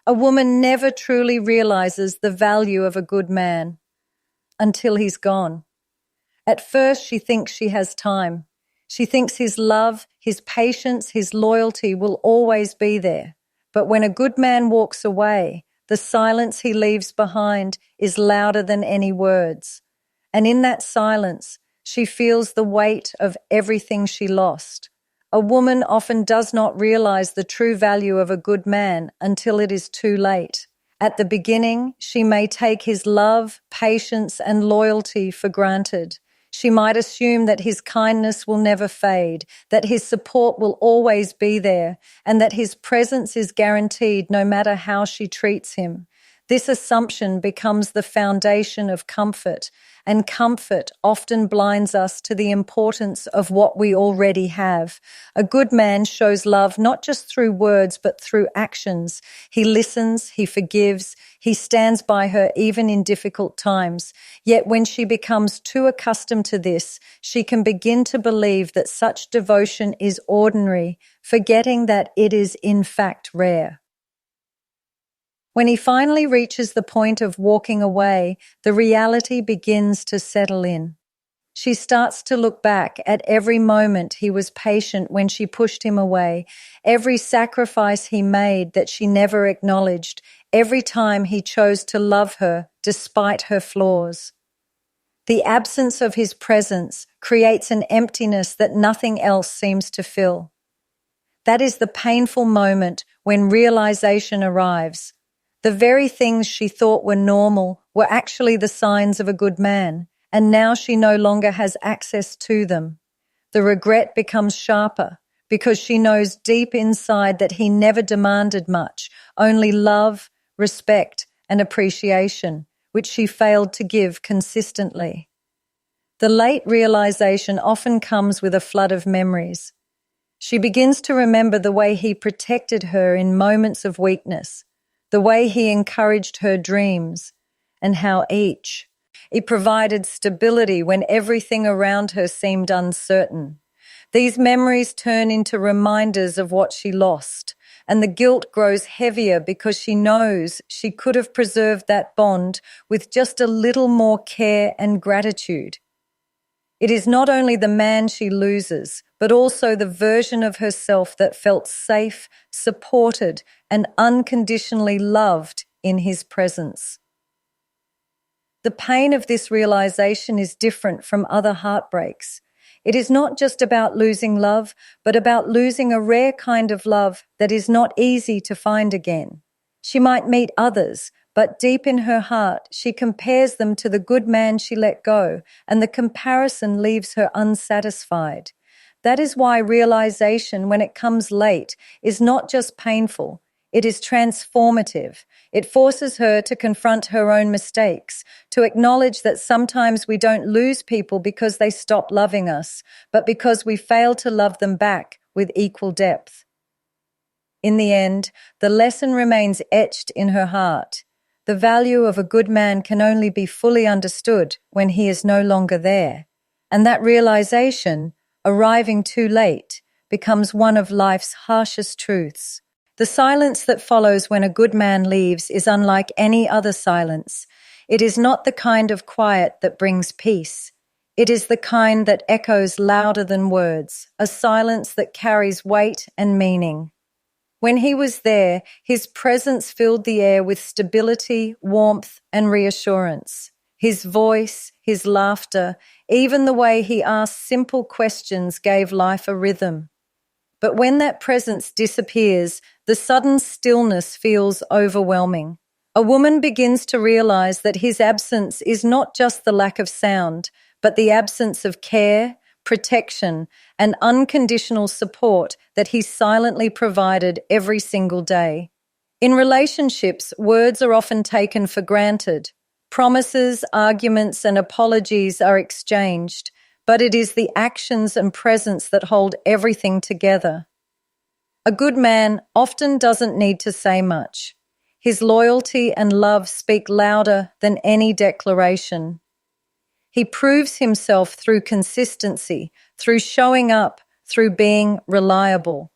A woman never truly realizes the value of a good man until he's gone. At first, she thinks she has time. She thinks his love, his patience, his loyalty will always be there. But when a good man walks away, the silence he leaves behind is louder than any words. And in that silence, she feels the weight of everything she lost. A woman often does not realize the true value of a good man until it is too late. At the beginning, she may take his love, patience, and loyalty for granted. She might assume that his kindness will never fade, that his support will always be there, and that his presence is guaranteed no matter how she treats him. This assumption becomes the foundation of comfort, and comfort often blinds us to the importance of what we already have. A good man shows love not just through words but through actions. He listens, he forgives, he stands by her even in difficult times. Yet when she becomes too accustomed to this, she can begin to believe that such devotion is ordinary, forgetting that it is in fact rare. When he finally reaches the point of walking away, the reality begins to settle in. She starts to look back at every moment he was patient when she pushed him away, every sacrifice he made that she never acknowledged, every time he chose to love her despite her flaws. The absence of his presence creates an emptiness that nothing else seems to fill. That is the painful moment when realization arrives. The very things she thought were normal were actually the signs of a good man, and now she no longer has access to them. The regret becomes sharper because she knows deep inside that he never demanded much, only love, respect, and appreciation, which she failed to give consistently. The late realization often comes with a flood of memories. She begins to remember the way he protected her in moments of weakness, the way he encouraged her dreams, and how he provided stability when everything around her seemed uncertain. These memories turn into reminders of what she lost, and the guilt grows heavier because she knows she could have preserved that bond with just a little more care and gratitude. It is not only the man she loses, but also the version of herself that felt safe, supported, and unconditionally loved in his presence. The pain of this realization is different from other heartbreaks. It is not just about losing love, but about losing a rare kind of love that is not easy to find again. She might meet others, but deep in her heart, she compares them to the good man she let go, and the comparison leaves her unsatisfied. That is why realization, when it comes late, is not just painful, it is transformative. It forces her to confront her own mistakes, to acknowledge that sometimes we don't lose people because they stop loving us, but because we fail to love them back with equal depth. In the end, the lesson remains etched in her heart. The value of a good man can only be fully understood when he is no longer there. And that realization, arriving too late, becomes one of life's harshest truths. The silence that follows when a good man leaves is unlike any other silence. It is not the kind of quiet that brings peace. It is the kind that echoes louder than words, a silence that carries weight and meaning. When he was there, his presence filled the air with stability, warmth, and reassurance. His voice, his laughter, even the way he asked simple questions gave life a rhythm. But when that presence disappears, the sudden stillness feels overwhelming. A woman begins to realize that his absence is not just the lack of sound, but the absence of care, protection, and unconditional support that he silently provided every single day. In relationships, words are often taken for granted. Promises, arguments, and apologies are exchanged, but it is the actions and presence that hold everything together. A good man often doesn't need to say much. His loyalty and love speak louder than any declaration. He proves himself through consistency, through showing up, through being reliable.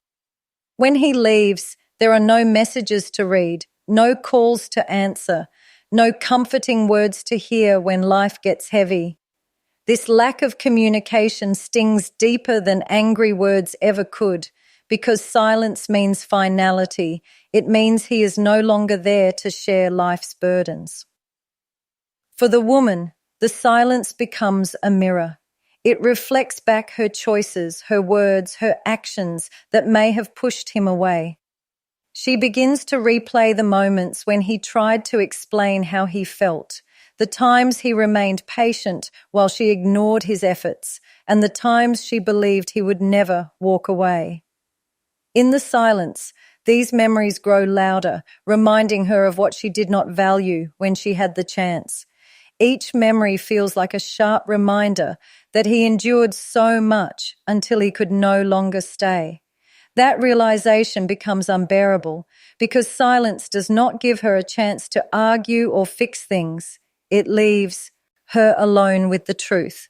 When he leaves, there are no messages to read, no calls to answer, no comforting words to hear when life gets heavy. This lack of communication stings deeper than angry words ever could, because silence means finality. It means he is no longer there to share life's burdens. For the woman, the silence becomes a mirror. It reflects back her choices, her words, her actions that may have pushed him away. She begins to replay the moments when he tried to explain how he felt, the times he remained patient while she ignored his efforts, and the times she believed he would never walk away. In the silence, these memories grow louder, reminding her of what she did not value when she had the chance. Each memory feels like a sharp reminder that he endured so much until he could no longer stay. That realization becomes unbearable because silence does not give her a chance to argue or fix things. It leaves her alone with the truth.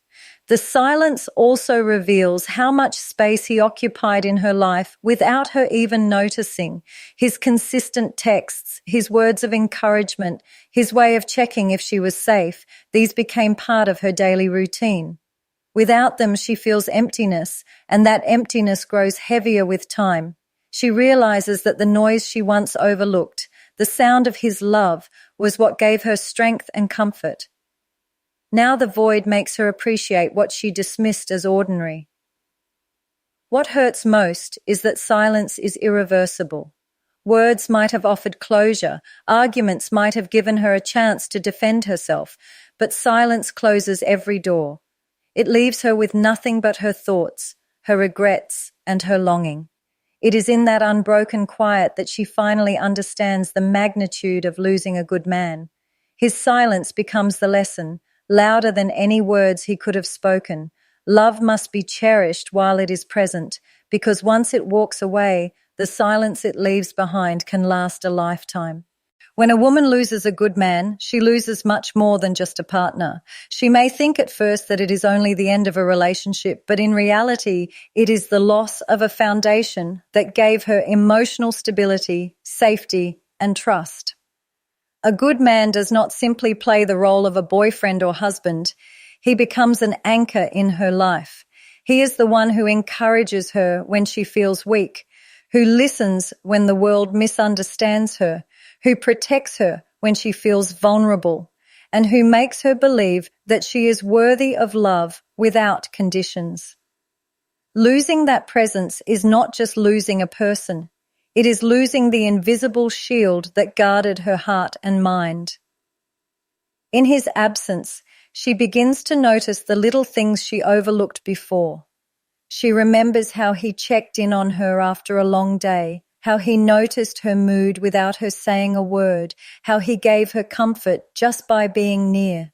The silence also reveals how much space he occupied in her life without her even noticing. His consistent texts, his words of encouragement, his way of checking if she was safe, these became part of her daily routine. Without them, she feels emptiness, and that emptiness grows heavier with time. She realizes that the noise she once overlooked, the sound of his love, was what gave her strength and comfort. Now the void makes her appreciate what she dismissed as ordinary. What hurts most is that silence is irreversible. Words might have offered closure, arguments might have given her a chance to defend herself, but silence closes every door. It leaves her with nothing but her thoughts, her regrets, and her longing. It is in that unbroken quiet that she finally understands the magnitude of losing a good man. His silence becomes the lesson, louder than any words he could have spoken. Love must be cherished while it is present, because once it walks away, the silence it leaves behind can last a lifetime. When a woman loses a good man, she loses much more than just a partner. She may think at first that it is only the end of a relationship, but in reality, it is the loss of a foundation that gave her emotional stability, safety, and trust. A good man does not simply play the role of a boyfriend or husband. He becomes an anchor in her life. He is the one who encourages her when she feels weak, who listens when the world misunderstands her, who protects her when she feels vulnerable, and who makes her believe that she is worthy of love without conditions. Losing that presence is not just losing a person. It is losing the invisible shield that guarded her heart and mind. In his absence, she begins to notice the little things she overlooked before. She remembers how he checked in on her after a long day, how he noticed her mood without her saying a word, how he gave her comfort just by being near.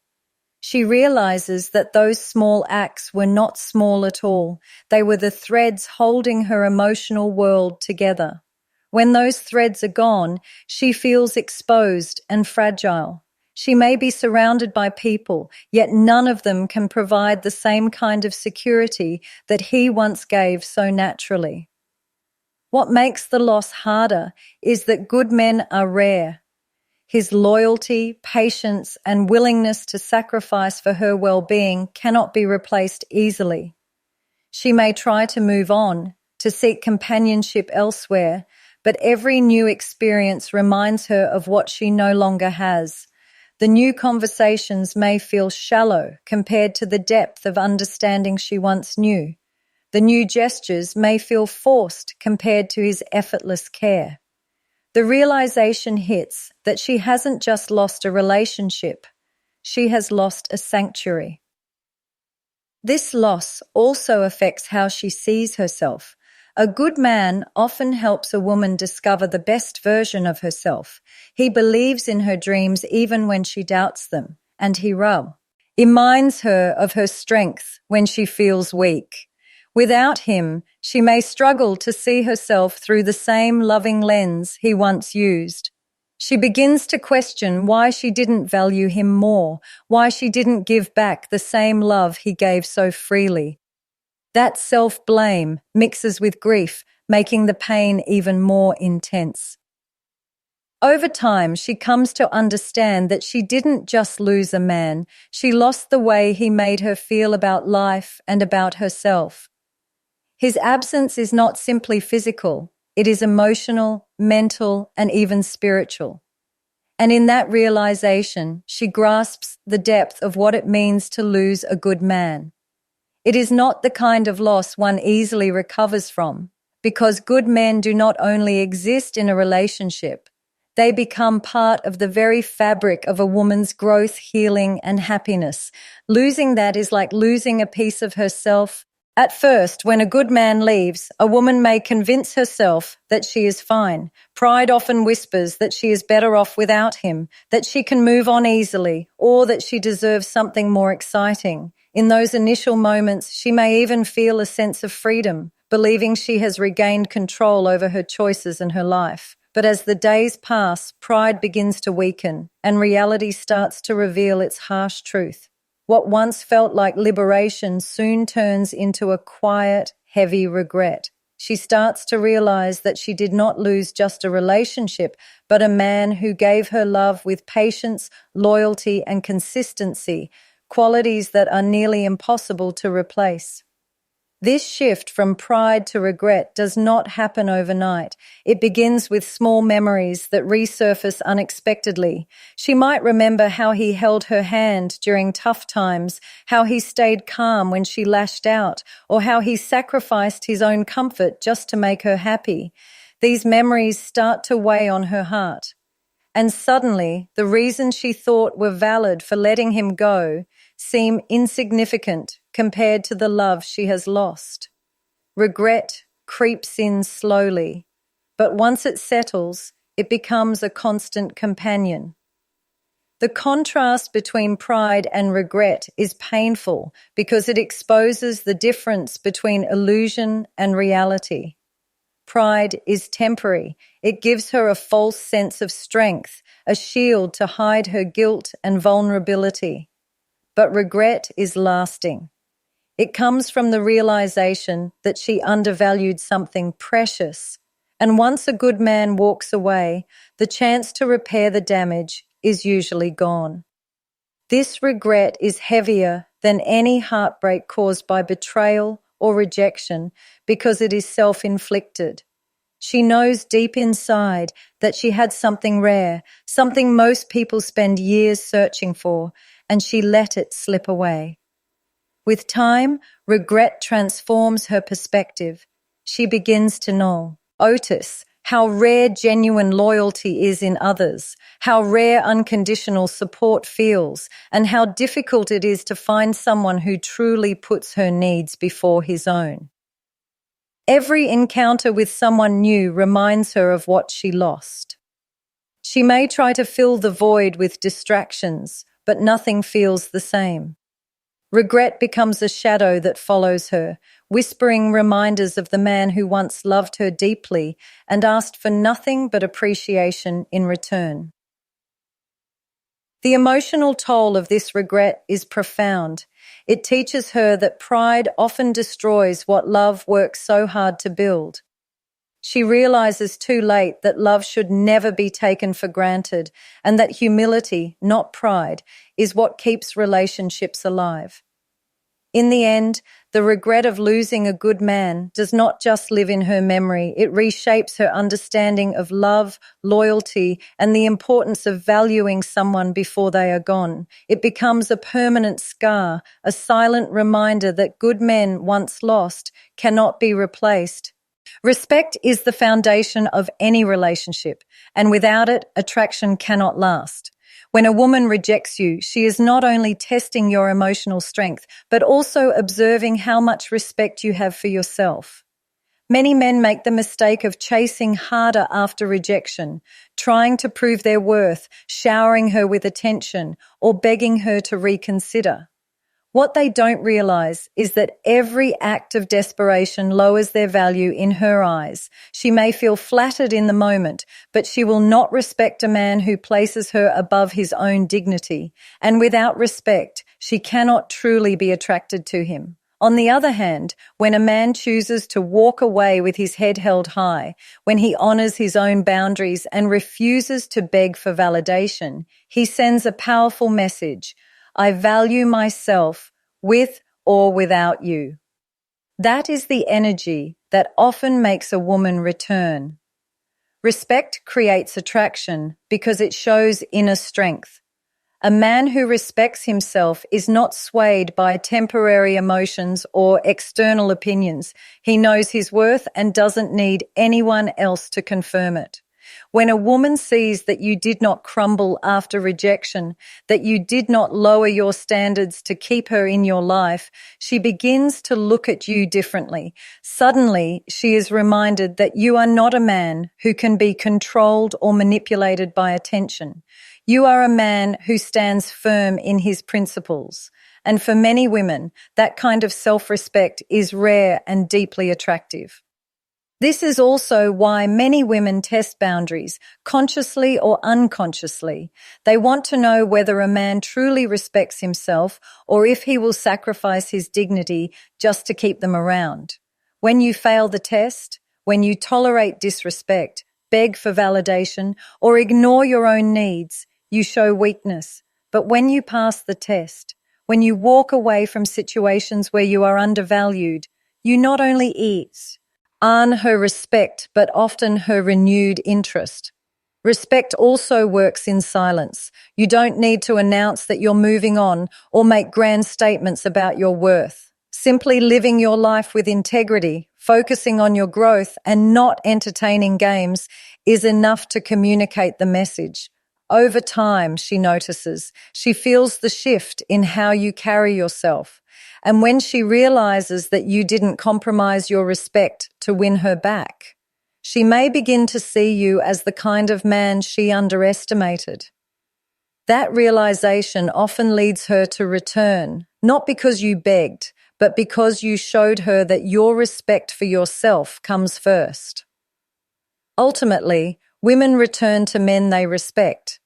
She realizes that those small acts were not small at all. They were the threads holding her emotional world together. When those threads are gone, she feels exposed and fragile. She may be surrounded by people, yet none of them can provide the same kind of security that he once gave so naturally. What makes the loss harder is that good men are rare. His loyalty, patience, and willingness to sacrifice for her well-being cannot be replaced easily. She may try to move on, to seek companionship elsewhere, but every new experience reminds her of what she no longer has. The new conversations may feel shallow compared to the depth of understanding she once knew. The new gestures may feel forced compared to his effortless care. The realization hits that she hasn't just lost a relationship, she has lost a sanctuary. This loss also affects how she sees herself. A good man often helps a woman discover the best version of herself. He believes in her dreams even when she doubts them, and he reminds her of her strength when she feels weak. Without him, she may struggle to see herself through the same loving lens he once used. She begins to question why she didn't value him more, why she didn't give back the same love he gave so freely. That self-blame mixes with grief, making the pain even more intense. Over time, she comes to understand that she didn't just lose a man, she lost the way he made her feel about life and about herself. His absence is not simply physical, it is emotional, mental, and even spiritual. And in that realization, she grasps the depth of what it means to lose a good man. It is not the kind of loss one easily recovers from, because good men do not only exist in a relationship, they become part of the very fabric of a woman's growth, healing, and happiness. Losing that is like losing a piece of herself. At first, when a good man leaves, a woman may convince herself that she is fine. Pride often whispers that she is better off without him, that she can move on easily, or that she deserves something more exciting. In those initial moments, she may even feel a sense of freedom, believing she has regained control over her choices and her life. But as the days pass, pride begins to weaken, and reality starts to reveal its harsh truth. What once felt like liberation soon turns into a quiet, heavy regret. She starts to realize that she did not lose just a relationship, but a man who gave her love with patience, loyalty, and consistency, qualities that are nearly impossible to replace. This shift from pride to regret does not happen overnight. It begins with small memories that resurface unexpectedly. She might remember how he held her hand during tough times, how he stayed calm when she lashed out, or how he sacrificed his own comfort just to make her happy. These memories start to weigh on her heart. And suddenly, the reasons she thought were valid for letting him go seem insignificant compared to the love she has lost. Regret creeps in slowly, but once it settles, it becomes a constant companion. The contrast between pride and regret is painful because it exposes the difference between illusion and reality. Pride is temporary. It gives her a false sense of strength, a shield to hide her guilt and vulnerability. But regret is lasting. It comes from the realization that she undervalued something precious. And once a good man walks away, the chance to repair the damage is usually gone. This regret is heavier than any heartbreak caused by betrayal or rejection because it is self-inflicted. She knows deep inside that she had something rare, something most people spend years searching for, and she let it slip away. With time, regret transforms her perspective. She begins to notice how rare genuine loyalty is in others, how rare unconditional support feels, and how difficult it is to find someone who truly puts her needs before his own. Every encounter with someone new reminds her of what she lost. She may try to fill the void with distractions, but nothing feels the same. Regret becomes a shadow that follows her, whispering reminders of the man who once loved her deeply and asked for nothing but appreciation in return. The emotional toll of this regret is profound. It teaches her that pride often destroys what love works so hard to build. She realizes too late that love should never be taken for granted and that humility, not pride, is what keeps relationships alive. In the end, the regret of losing a good man does not just live in her memory, it reshapes her understanding of love, loyalty, and the importance of valuing someone before they are gone. It becomes a permanent scar, a silent reminder that good men once lost cannot be replaced. Respect is the foundation of any relationship, and without it, attraction cannot last. When a woman rejects you, she is not only testing your emotional strength, but also observing how much respect you have for yourself. Many men make the mistake of chasing harder after rejection, trying to prove their worth, showering her with attention, or begging her to reconsider. What they don't realize is that every act of desperation lowers their value in her eyes. She may feel flattered in the moment, but she will not respect a man who places her above his own dignity. And without respect, she cannot truly be attracted to him. On the other hand, when a man chooses to walk away with his head held high, when he honors his own boundaries and refuses to beg for validation, he sends a powerful message: I value myself with or without you. That is the energy that often makes a woman return. Respect creates attraction because it shows inner strength. A man who respects himself is not swayed by temporary emotions or external opinions. He knows his worth and doesn't need anyone else to confirm it. When a woman sees that you did not crumble after rejection, that you did not lower your standards to keep her in your life, she begins to look at you differently. Suddenly, she is reminded that you are not a man who can be controlled or manipulated by attention. You are a man who stands firm in his principles. And for many women, that kind of self-respect is rare and deeply attractive. This is also why many women test boundaries, consciously or unconsciously. They want to know whether a man truly respects himself or if he will sacrifice his dignity just to keep them around. When you fail the test, when you tolerate disrespect, beg for validation, or ignore your own needs, you show weakness. But when you pass the test, when you walk away from situations where you are undervalued, you not only earn her respect, but often her renewed interest. Respect also works in silence. You don't need to announce that you're moving on or make grand statements about your worth. Simply living your life with integrity, focusing on your growth, and not entertaining games is enough to communicate the message. Over time, she notices, she feels the shift in how you carry yourself. And when she realizes that you didn't compromise your respect to win her back, she may begin to see you as the kind of man she underestimated. That realization often leads her to return, not because you begged, but because you showed her that your respect for yourself comes first. Ultimately, women return to men they respect.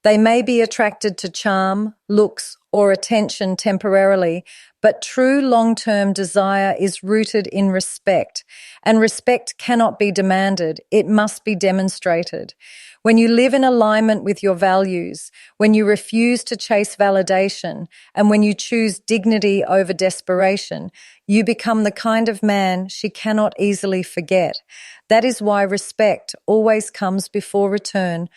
They may be attracted to charm, looks, or attention temporarily, but true long-term desire is rooted in respect, and respect cannot be demanded, it must be demonstrated. When you live in alignment with your values, when you refuse to chase validation, and when you choose dignity over desperation, you become the kind of man she cannot easily forget. That is why respect always comes before return.